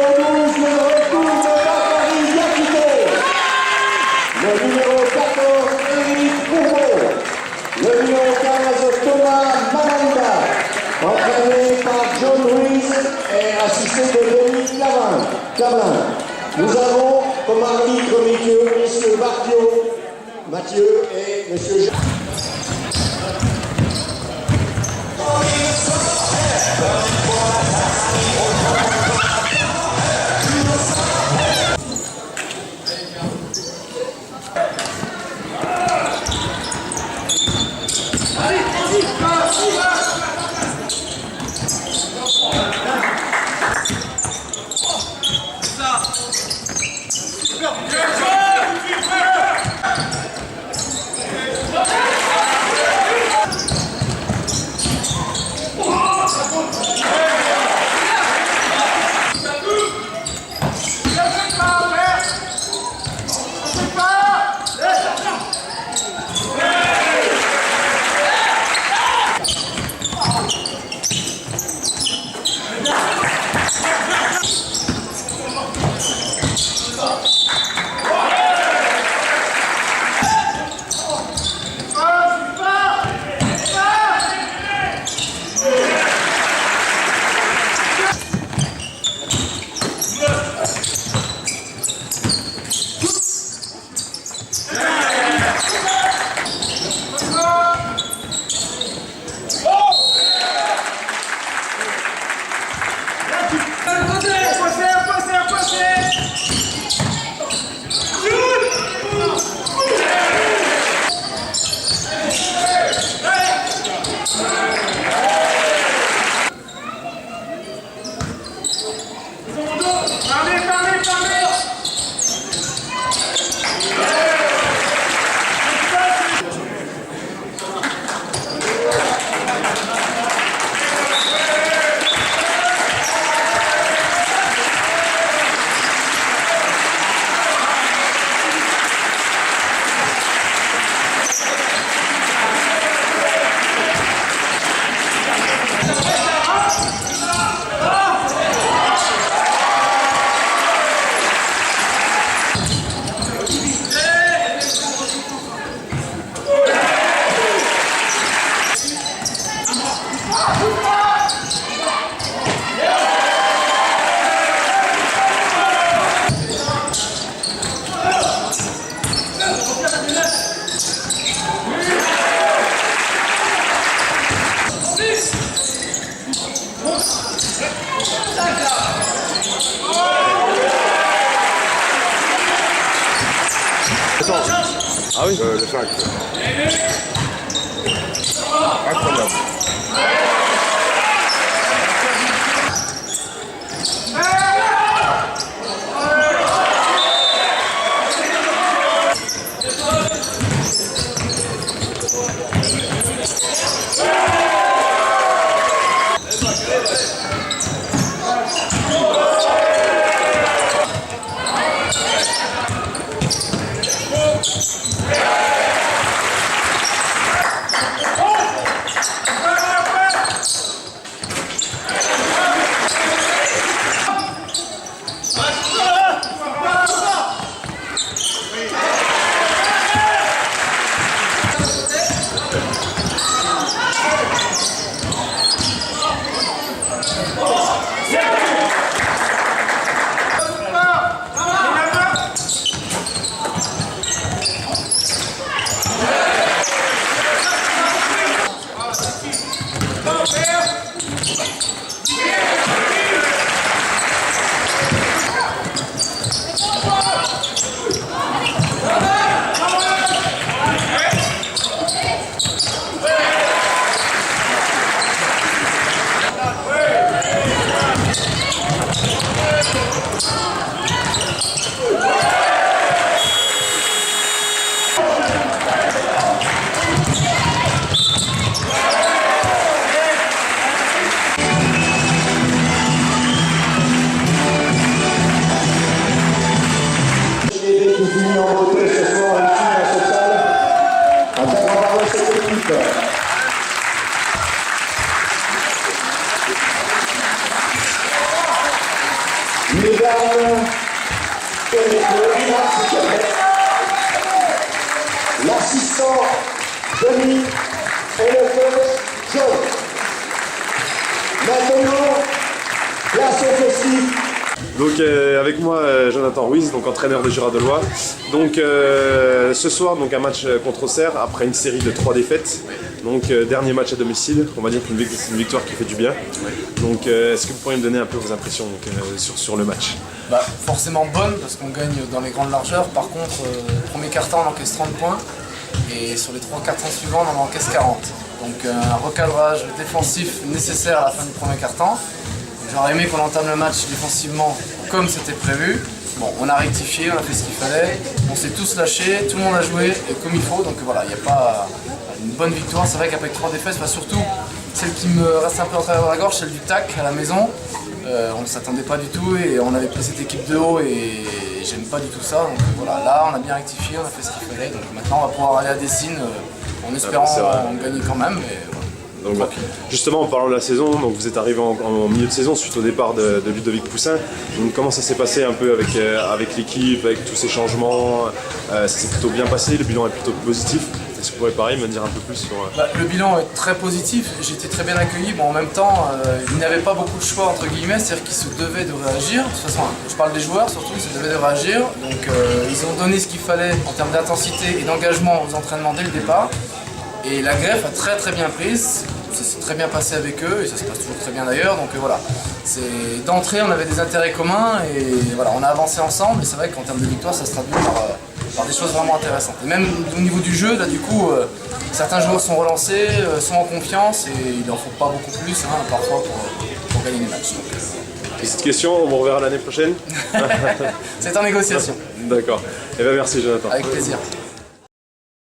12, le retour de Bakary Diakité. Le numéro 14, Éric Courbeau. Le numéro 15, Thomas Malanda. Entraîné par John Ruiz et assisté de Denis Cablin. Nous avons comme arbitre messieurs Bartio, Mathieu et monsieur Jean. Ah oui le 5. Incroyable. Mesdames et messieurs, l'assistant Denis et le coach Joe. Maintenant, place au festif. Donc avec moi Jonathan Ruiz, donc entraîneur de Giradelois. Donc ce soir donc un match contre Auxerre après une série de 3 défaites. Donc dernier match à domicile, on va dire qu'une une victoire qui fait du bien. Donc est-ce que vous pourriez me donner un peu vos impressions donc, sur le match? Forcément bonne parce qu'on gagne dans les grandes largeurs. Par contre, premier quart-temps on encaisse 30 points et sur les 3 quarts-temps suivants on en encaisse 40. Donc un recadrage défensif nécessaire à la fin du premier quart-temps. J'aurais aimé qu'on entame le match défensivement comme c'était prévu. Bon, on a rectifié, on a fait ce qu'il fallait, on s'est tous lâchés, tout le monde a joué comme il faut, donc voilà, il n'y a pas une bonne victoire. C'est vrai qu'après 3 défaites, surtout celle qui me reste un peu en travers de la gorge, celle du TAC à la maison. On ne s'attendait pas du tout et on avait pris cette équipe de haut et j'aime pas du tout ça. Donc voilà, là on a bien rectifié, on a fait ce qu'il fallait, donc maintenant on va pouvoir aller à Dessine en espérant gagner quand même. Mais, voilà. Donc, justement, en parlant de la saison, donc vous êtes arrivé en milieu de saison suite au départ de Ludovic Poussin. Donc, comment ça s'est passé un peu avec l'équipe, avec tous ces changements? Ça s'est plutôt bien passé, le bilan est plutôt positif. Est-ce que vous pourriez pareil me dire un peu plus sur... Le bilan est très positif, j'ai été très bien accueilli. Bon, en même temps, il n'y avait pas beaucoup de choix entre guillemets, c'est-à-dire qu'ils se devaient de réagir. De toute façon, je parle des joueurs surtout, ils se devaient de réagir. Donc ils ont donné ce qu'il fallait en termes d'intensité et d'engagement aux entraînements dès le départ. Et la greffe a très bien prise, ça s'est très bien passé avec eux et ça se passe toujours très bien d'ailleurs. Donc voilà, d'entrée on avait des intérêts communs et voilà, on a avancé ensemble. Et c'est vrai qu'en termes de victoire, ça se traduit par des choses vraiment intéressantes. Et même au niveau du jeu, là du coup, certains joueurs sont relancés, sont en confiance et il n'en faut pas beaucoup plus parfois pour gagner les matchs. Petite question, on vous reverra l'année prochaine. C'est en négociation. D'accord. Et bien merci Jonathan. Avec plaisir.